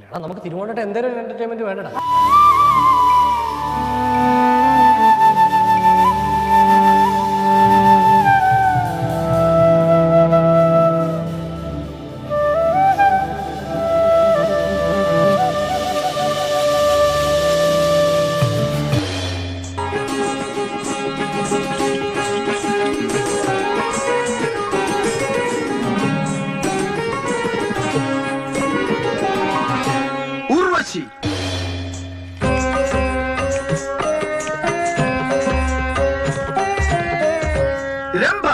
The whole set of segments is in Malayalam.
എടാ നമുക്ക് തിരുവോണമായിട്ട് എന്തെങ്കിലും ഒരു എന്റർടൈൻമെന്റ് വേണ്ടടാ. ഊർവശി രംഭ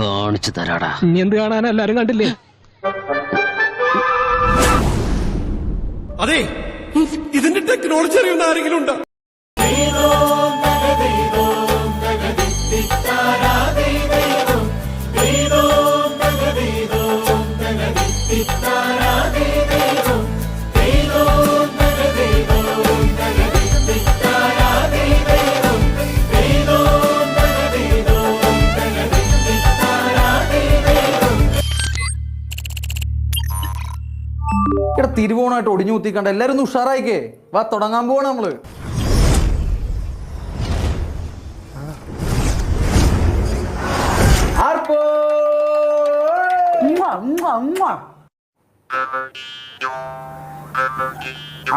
കാണിച്ചു തരാടാ. ഇനി എന്ത് കാണാൻ എല്ലാരും കണ്ടില്ലേ? അതെ, ഇതിന്റെ ടെക്നോളജി അറിയുന്ന ആരെങ്കിലും ഉണ്ടോ? ഇവിടെ തിരുവോണമായിട്ട് ഒടിഞ്ഞു കുത്തിക്കണ്ട. എല്ലാരും ഒന്ന് ഉഷാറായിക്കേ. വാ, തുടങ്ങാൻ പോവാണ് നമ്മള്.